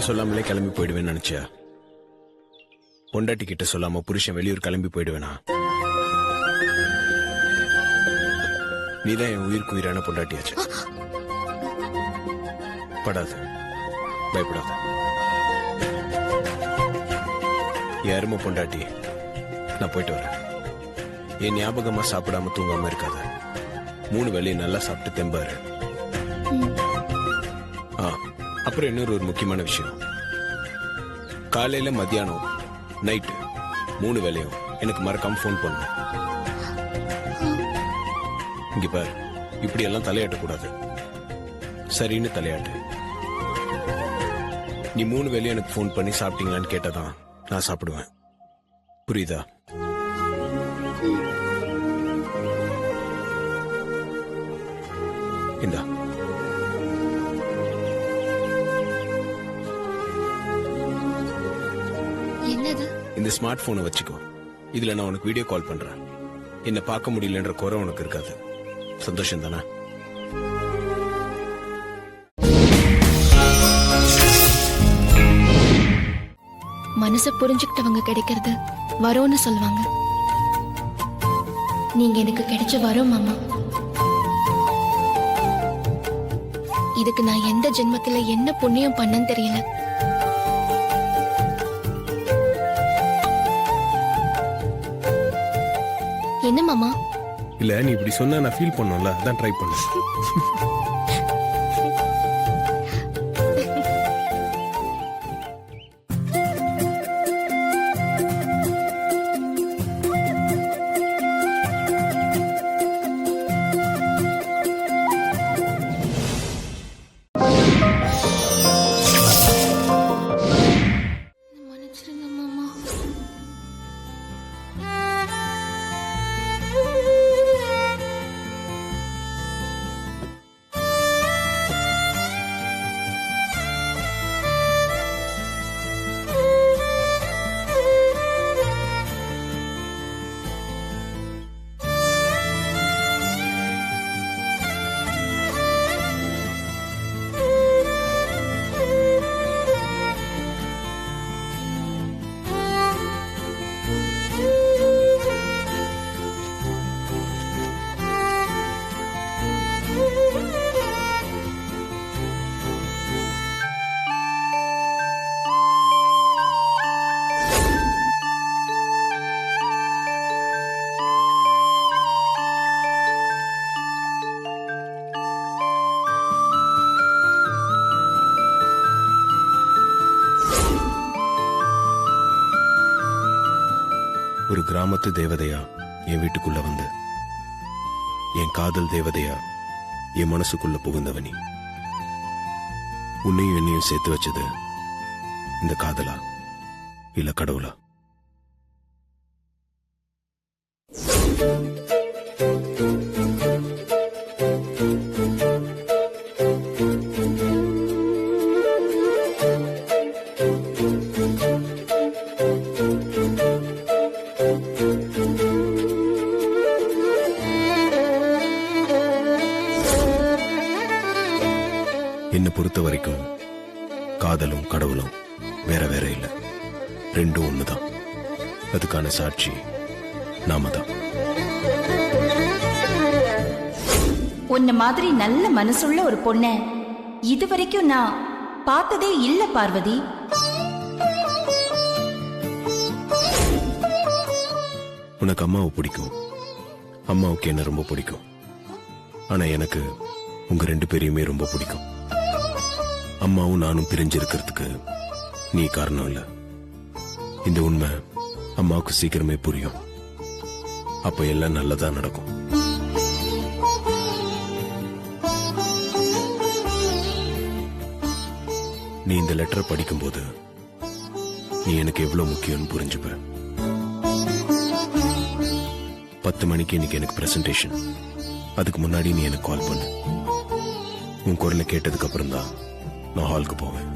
சொல்லாமலே கிளம்பி போயிடுவேன்னு நினைச்சியா? பொண்டாட்டி கிட்ட சொல்லாம புருஷன் வெளியூர் கிளம்பி போயிடுவேனா? நீதான் என் உயிருக்கு உயிரான பொண்டாட்டியாச்சு. படாது, பயப்படாத. என் அருமை பொண்டாட்டி, நான் போயிட்டு வரேன். என் ஞாபகமா சாப்பிடாம தூங்காம இருக்காத. 3 வேளையும் நல்லா சாப்பிட்டு தெம்பாரு. அப்புறம் இன்னொரு முக்கியமான விஷயம். காலையில, மத்தியானம், நைட்டு 3 வேளையும் எனக்கு மறக்காம போன் பண்ணு. இங்க பாரு, இப்படி எல்லாம் தலையாட்டக்கூடாது. சரின்னு தலையாட்டு. நீ 3 வேளையும் எனக்கு போன் பண்ணி சாப்பிட்டீங்களான்னு கேட்டதான் நான் சாப்பிடுவேன். புரியுதா? இந்தா. இந்த ஸ்மார்ட் போனை வச்சுக்கோ. இதுல நான் உனக்கு வீடியோ கால் பண்றேன். என்ன பார்க்க முடியலன்ற குறை உனக்கு இருக்காது. சந்தோஷம் தானே? மனச புரிஞ்சுக்கிட்டவங்க கிடைக்கிறது வரோன்னு சொல்லுவாங்க. நீங்க எனக்கு கிடைச்ச வரோம் மாமா. இதுக்கு நான் எந்த ஜென்மத்துல என்ன புண்ணியம் பண்ணன்னு தெரியல. என்ன மாமா? இல்ல, நீ இப்படி சொன்னா நான் ஃபீல் பண்ணும்ல, அதான் ட்ரை பண்ணேன். ஒரு கிராமத்து தேவதையா என் வீட்டுக்குள்ள வந்து, என் காதல் தேவதையா என் மனசுக்குள்ள புகுந்தவனி. உன்னையும் என்னையும் சேர்த்து வச்சது இந்த காதலா இல்ல கடவுளா? என்னை பொறுத்த வரைக்கும் காதலும் கடவுளும் வேற வேற இல்ல, ரெண்டும் ஒண்ணுதான். அதுக்கான சாட்சி நாம தான். உன்ன மாதிரி நல்ல மனசுள்ள ஒரு பொண்ண இதுவரைக்கும் நான் பார்த்ததே இல்ல பார்வதி. உனக்கு அம்மாவை பிடிக்கும், அம்மாவுக்கு என்ன ரொம்ப பிடிக்கும். ஆனா எனக்கு உங்க 2 பேரையுமே ரொம்ப பிடிக்கும். அம்மாவும் நானும் பிரிஞ்சிருக்கிறதுக்கு நீ காரணம் இல்ல. இந்த உண்மை அம்மாவுக்கு சீக்கிரமே புரியும். அப்ப எல்லாம் நல்லதா நடக்கும். நீ இந்த லெட்டரை படிக்கும்போது நீ எனக்கு எவ்வளவு முக்கியம்னு புரிஞ்சுப்ப. 10 மணிக்கு இன்னைக்கு எனக்கு பிரசன்டேஷன். அதுக்கு முன்னாடி நீ எனக்கு கால் பண்ணு. உன் குரலை கேட்டதுக்கு அப்புறம் தான் நான் ஹாலுக்கு போவேன்.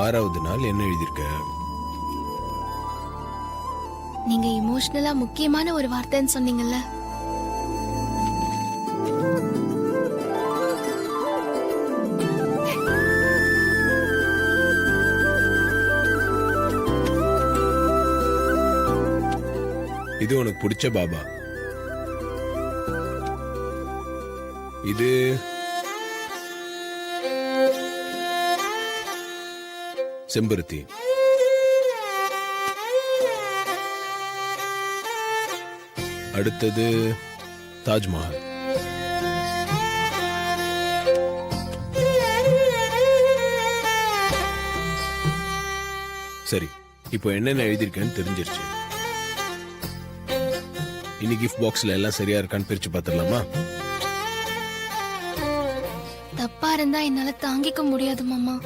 6வது நாள் என்ன எழுதியிருக்க? நீங்க இமோஷனலா முக்கியமான ஒரு வார்த்தைன்னு சொன்னீங்கல்ல, இது உனக்கு பிடிச்ச பாபா. இது செம்பருத்தி. அடுத்தது தாஜ்மஹால். சரி, இப்போ என்னென்ன எழுதியிருக்கேன்னு தெரிஞ்சிருச்சு. இனி கிஃப்ட் பாக்ஸ்ல எல்லாம் சரியா இருக்கான்னு பிரிச்சு பார்த்துடலாமா? தப்பா இருந்தா என்னால தாங்கிக்க முடியாது மாமா.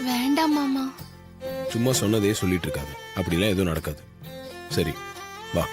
வேண்டாம் மாமா. சும்மா சொன்னதே சொல்லிட்டு இருக்காது, அப்படிலாம் எதுவும் நடக்காது. சரி வா.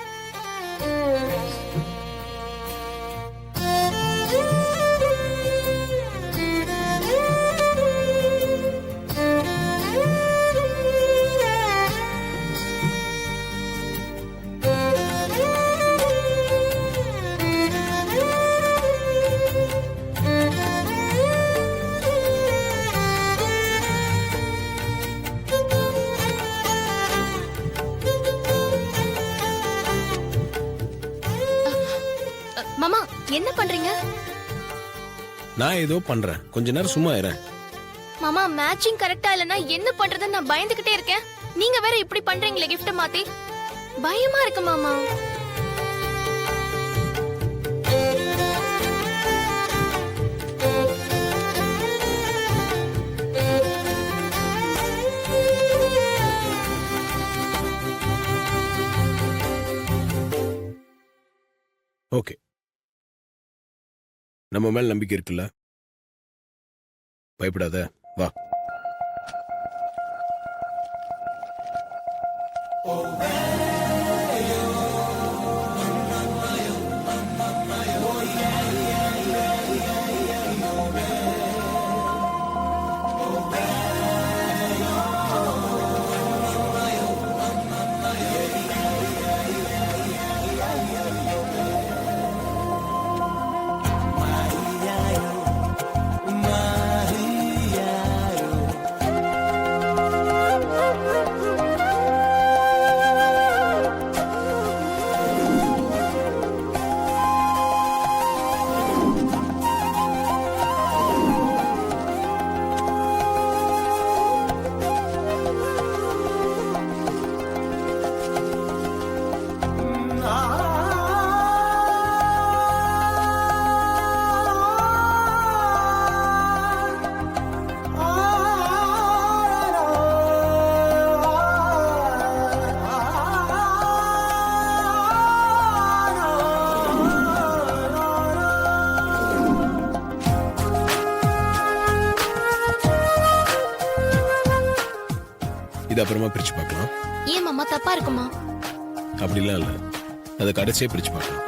மாமா என்ன பண்றீங்க? நான் ஏதோ பண்றேன், கொஞ்ச நேரம் சும்மா இருறேன். மாமா மேட்சிங் கரெக்டா இல்லனா என்ன பண்றதுன்னு நான் பயந்துகிட்டே இருக்கேன். நீங்க வேற இப்படி பண்றீங்களே கிஃப்ட் மாத்தி. பயமா இருக்கு மாமா. ஓகே, நம்ம மேல நம்பிக்கை இருக்குல்ல? பயப்படாத, வா. இது அப்புறமா பிரிச்சு பார்க்கலாம். ஏன் மாமா தப்பா இருக்குமா? அப்படிலாம் இல்ல, அதை கடைசியே பிரிச்சு பார்க்கலாம்.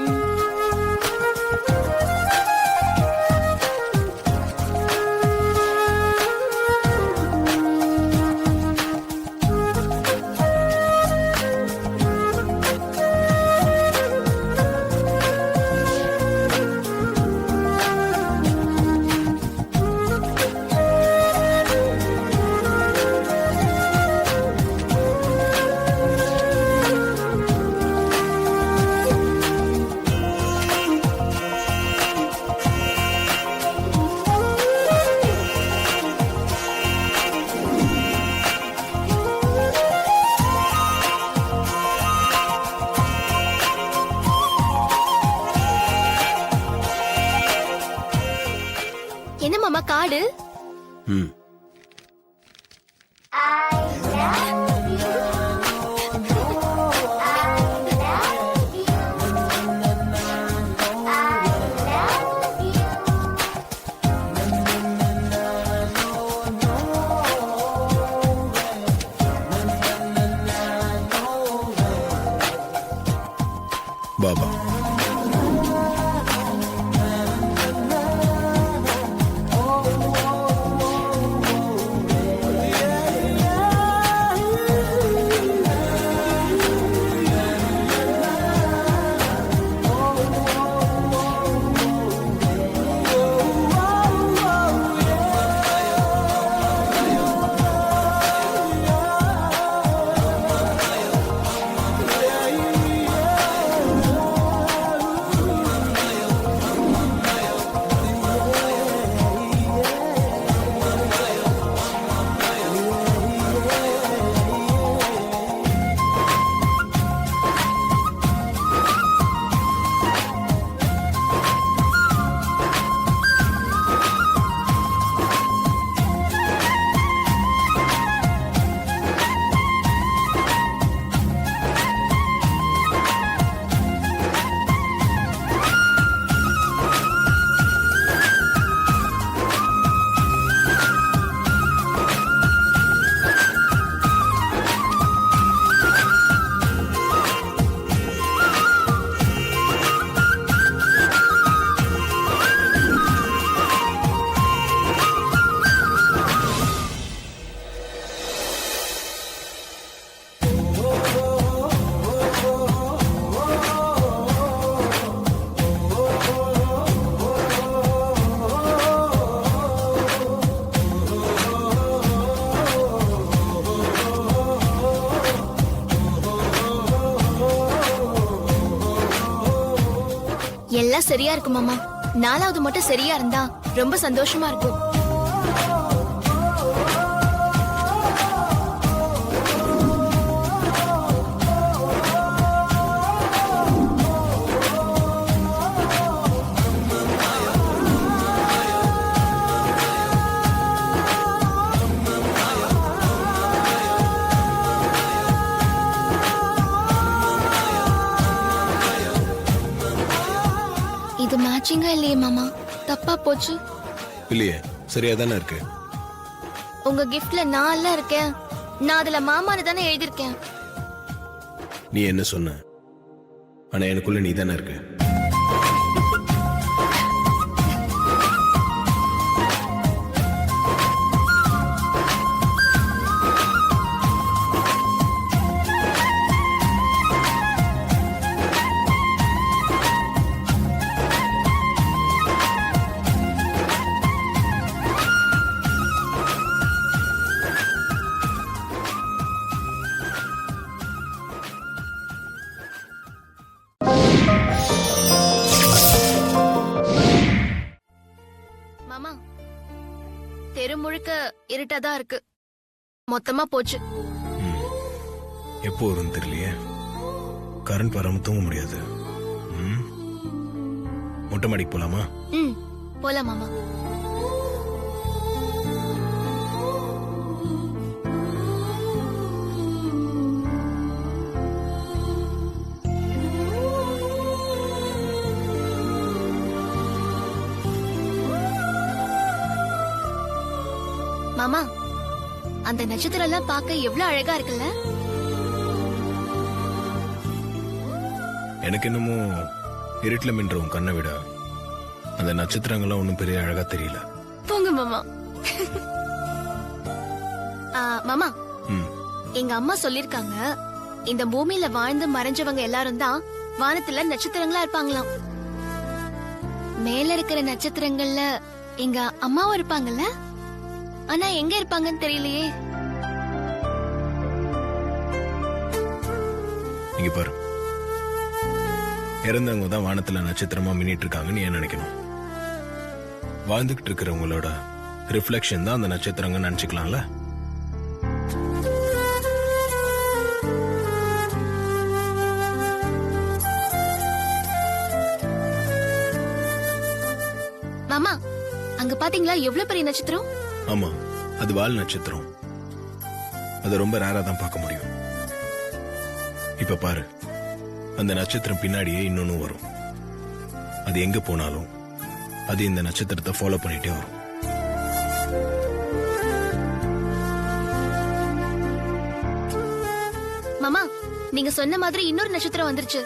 என்ன மாமா காடு? ம், பாபா. எல்லாம் சரியா இருக்கு மாமா. 4வது மட்டும் சரியா இருந்தா ரொம்ப சந்தோஷமா இருக்கும். இது மேட்சிங்கா இல்லையே மாமா, தப்பா போச்சு. இல்லையே, சரியா தானே இருக்கு. உங்க கிஃப்ட்ல நான் எல்லாம் இருக்கேன். நான் அதுல மாமான்னு தானே எழுதிருக்கேன். நீ என்ன சொன்ன? ஆனா எனக்குள்ள நீ தானே இருக்க. மாமா, தெரு முழுக்க இருட்டாதான் இருக்கு. மொத்தமா போச்சு. எப்போ வரும்னு தெரியலையே. கரண்ட் வராம தூங்க முடியாது. மொட்டை மாடிக்கு போலாமா? போலாம் மாமா. மாமா, அந்த நட்சத்திரம் எல்லாம் பார்க்க எவ்வளவு அழகா இருக்குல்ல? எனக்கு என்னமோ இருட்டுல மின்றவும் கண்ணை விட அந்த நட்சத்திரங்கள்லாம் ஒன்னும் பெரிய அழகா தெரியல. போங்க மாமா. மாமா, எங்க அம்மா சொல்லிருக்காங்க, இந்த பூமியில வாழ்ந்து மறைஞ்சவங்க எல்லாரும் தான் வானத்துல நட்சத்திரங்களா இருப்பாங்களாம். மேல இருக்கிற நட்சத்திரங்கள்ல எங்க அம்மாவும் இருப்பாங்கல்ல? ஆனா எங்க இருப்பாங்கன்னு தெரியலையே. இங்க பாரு, இறந்தவங்க தான் வானத்துல நட்சத்திரமா மின்னிட்டு இருக்காங்கன்னு ஏன் நினைக்கணும்? வாழ்ந்துகிட்டு இருக்கிறவங்களோட ரிஃப்ளெக்ஷன் தான் அந்த நட்சத்திரங்க நினைச்சுக்கலாம்ல. மாமா, அங்க பாத்தீங்களா எவ்வளவு பெரிய நட்சத்திரம்? ஆமா, அது வால் நட்சத்திரம். அது ரொம்ப ரேரா தான் பார்க்க முடியும். இப்ப பாரு, அந்த நட்சத்திரம் பின்னாடியே இன்னொன்னு வரும். அது எங்க போனாலும் அது இந்த நட்சத்திரத்தை ஃபாலோ பண்ணிட்டே வரும். மாமா, நீங்க சொன்ன மாதிரி இன்னொரு நட்சத்திரம் வந்துருச்சு.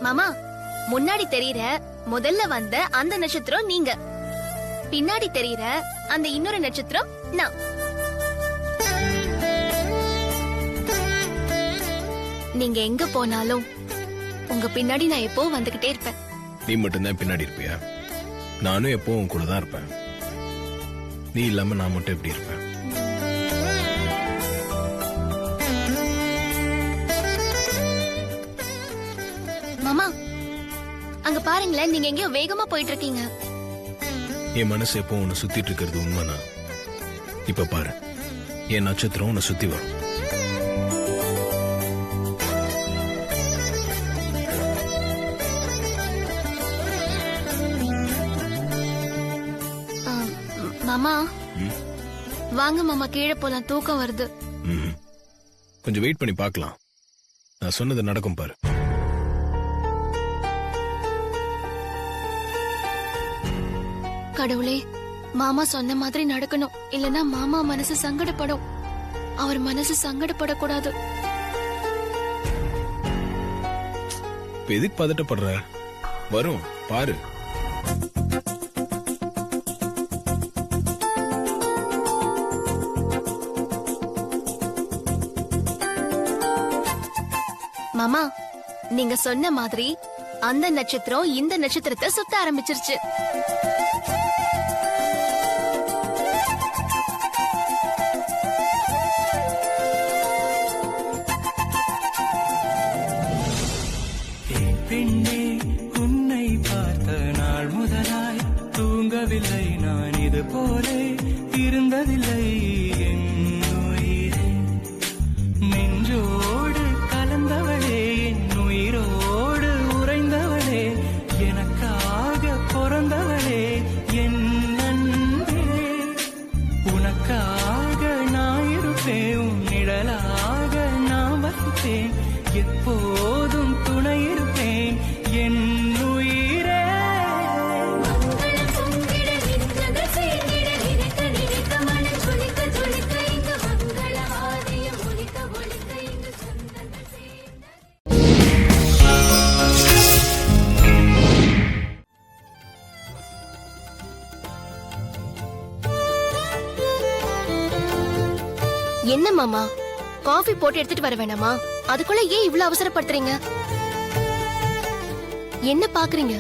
மாமா, முன்னாடி தெரியற முதல்ல வந்த அந்த நட்சத்திரம் நீங்க, பின்னாடி தெரியற அந்த இன்னொரு நட்சத்திரம் நான். நீங்க எங்க போனாலும் உங்க பின்னாடி நான் எப்பவும் வந்துகிட்டே இருப்பேன். நீ மட்டும்தான் பின்னாடி இருப்பியா? நானும் எப்பவும் உன் கூட தான் இருப்பேன். நீ இல்லாம நான் மட்டும் எப்படி இருப்பேன்? மாமா, அங்க பாருங்களேன், நீங்க எங்கேயோ வேகமா போயிட்டு இருக்கீங்க. என் மனசு எப்போ உன்னை சுத்திட்டு இருக்கிறது உண்மைனா, இப்ப பாரு, என் நட்சத்திரம் உன்னை சுத்தி வரும். மாமா, வாங்க மாமா, கீழே போலாம், தூக்கம் வருது. கொஞ்சம் வெயிட் பண்ணி பார்க்கலாம். நான் சொன்னது நடக்கும் பாரு. கடவுளே, மாமா சொன்ன மாதிரி நடக்கணும். இல்லனா மாமா மனசு சங்கடப்படும். அவர் மனசு சங்கடப்படக்கூடாது. இப்ப எதுக்கு பதட்டப்படுற? வரும் பாரு. மாமா, நீங்க சொன்ன மாதிரி அந்த நட்சத்திரம் இந்த நட்சத்திரத்தை சுத்த ஆரம்பிச்சிருச்சு. பெண்ணே உன் என் உயிரே, நெஞ்சோடு கலந்தவளே, என் உயிரோடு உறைந்தவளே, எனக்காக பிறந்தவளே, என் அன்பே. உனக்காக நான் இருப்பேன், உன் நிழலாக நான் வசிப்பேன், எப்போதும் துணை இருப்பேன் என் உயிரே. என்ன மாமா, காஃபி போட்டு எடுத்துட்டு வர வேணாமா? அதுக்குள்ள ஏன் இவ்ளோ அவசரப்படுத்துறீங்க? என்ன பாக்குறீங்க?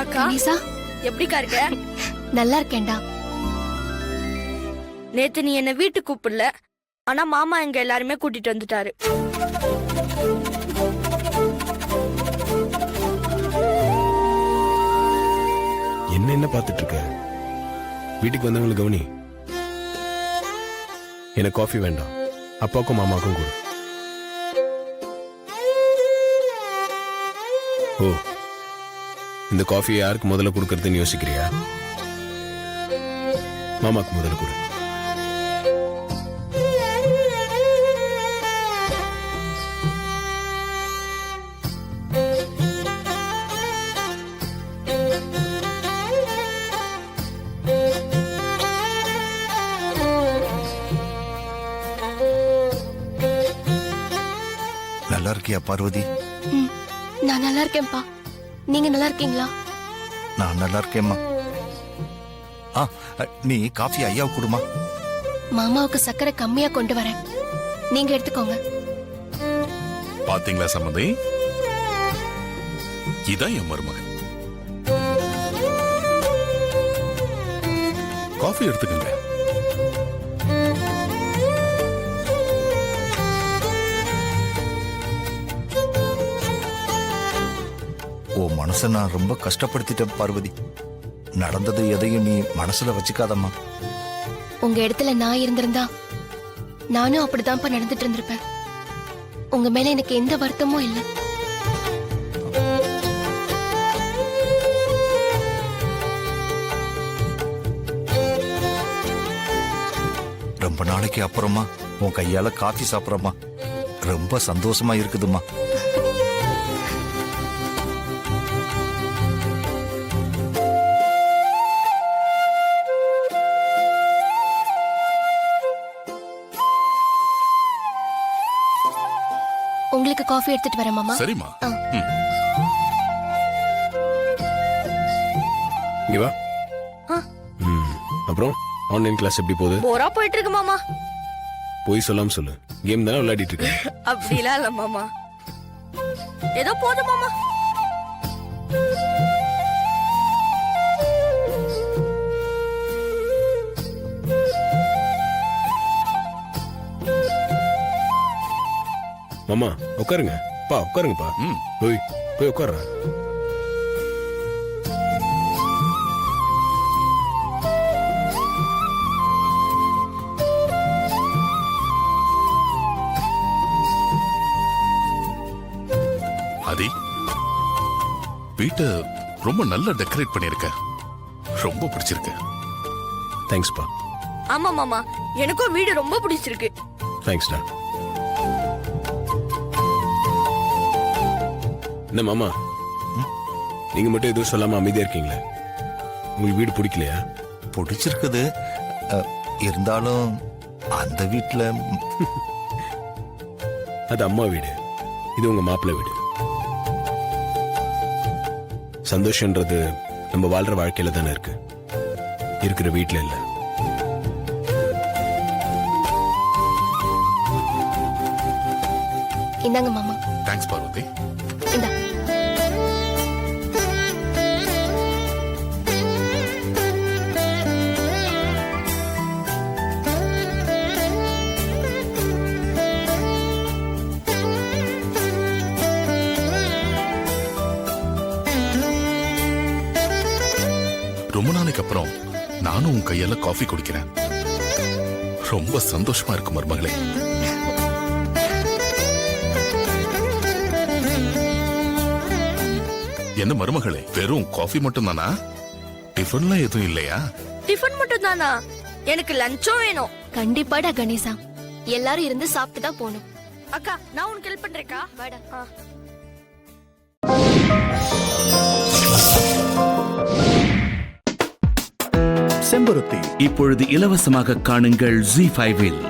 அக்கா கணேசா, எப்படிக்கா இருக்க? நல்லா இருக்கேன்டா. நேத்து நீ என்ன வீட்டுக்கு கூப்பிடல, ஆனா மாமா எங்க எல்லாருமே கூட்டிட்டு வந்துட்டாரு. என்ன பார்த்துட்டு இருக்க? வீட்டுக்கு வந்தவங்களை கவனி. எனக்கு காஃபி வேண்டாம், அப்பாவுக்கும் மாமாவுக்கும் கொடு. ஓ, இந்த காஃபி யாருக்கு முதல்ல கொடுக்கறதுன்னு யோசிக்கிறியா? மாமாக்கு முதல்ல கொடு. நல்லா இருக்கியா பார்வதி? ம், நான் நல்லா இருக்கேன்ப்பா. நீங்க நல்லா இருக்கீங்களா? நான் நல்லா இருக்கேம்மா. ஆ, நீ காஃபி ஐயாவுக்கு கொடுமா. மாமாவுக்கு சக்கரை கம்மியா கொண்டு வரேன், நீங்க எடுத்துக்கோங்க. பாத்தீங்களா சம்மந்தி, இதான் என் மருமகன். காஃபி எடுத்துக்கங்க. ஓ மனசை நான் ரொம்ப கஷ்டப்படுத்திட்டேன் பார்வதி. நடந்தது எதையும் நீ மனசுல வச்சுக்காதம்மா. உங்க இடத்துல நான் இருந்திருந்தா நானும் அப்படிதான்ப்பா நடந்துட்டு இருந்திருப்பேன். உங்க மேல எனக்கு எந்த வருத்தமும் இல்லை. ரொம்ப நாளைக்கு அப்புறமா உன் கையால காஃபி சாப்பிட்றம்மா. ரொம்ப சந்தோஷமா இருக்குதும்மா. உங்களுக்கு காஃபி எடுத்துட்டு வரேன் மாமா. சரிம்மா. ஆ. ம். இங்க வா. ஆ. ம், அப்புறம் ஆன்லைன் கிளாஸ் எப்படி போகுது? போரா போயிட்டு இருக்கு மாமா. போய் சொல்லாம சொல்லு. கேம் தானே விளையாடிட்டு இருக்க. அப்படிலாம் இல்ல மாமா, ஏதோ போதும் மாமா. மாமா உட்காருங்க. பா உட்காருங்கப்பா. ம். போய் உட்கார்றா. ஆதி, வீட்டை ரொம்ப நல்லா டெக்கரேட் பண்ணிருக்க, ரொம்ப பிடிச்சிருக்கு. தேங்க்ஸ்ப்பா. ஆமா மாமா, எனக்கும் வீடு ரொம்ப பிடிச்சிருக்கு. தேங்க்ஸ்டா. என்ன மாமா, நீங்க மட்டும் எதுவும் சொல்லாம அமைதியா இருக்கீங்களே? உங்களுக்கு வீடு பிடிக்கலையா? பிடிச்சிருக்குது. இருந்தாலும் அந்த வீட்டுல அது அம்மா வீடு, இது உங்க மாப்பிள்ளை வீடு. சந்தோஷன்றது நம்ம வாழ்ற வாழ்க்கையில தானே இருக்கு, இருக்கிற வீட்ல இல்ல. இந்தாங்க மாமா. தேங்க்ஸ் பார்வதி. இந்தா. ரொம்ப நாளைக்கு அப்புறம் நானும் உன் கையால காஃபி குடிக்கிறேன். ரொம்ப சந்தோஷமா இருக்கு மருமகளே. என்ன மருமகளே, வெறும் காஃபி மட்டும் தானா? டிஃபன்லாம் எதுவும் இல்லையா? டிஃபன் மட்டும் தானா? எனக்கு லஞ்சும் வேணும். கண்டிப்பாடா கணேசா, எல்லாரும் இருந்து சாப்பிட்டு தான் போகணும். அக்கா நான் உனக்கு ஹெல்ப் பண்றேக்கா. வாடா. செம்பருத்தி இப்பொழுது இலவசமாக காணுங்கள் Zee5 இல்.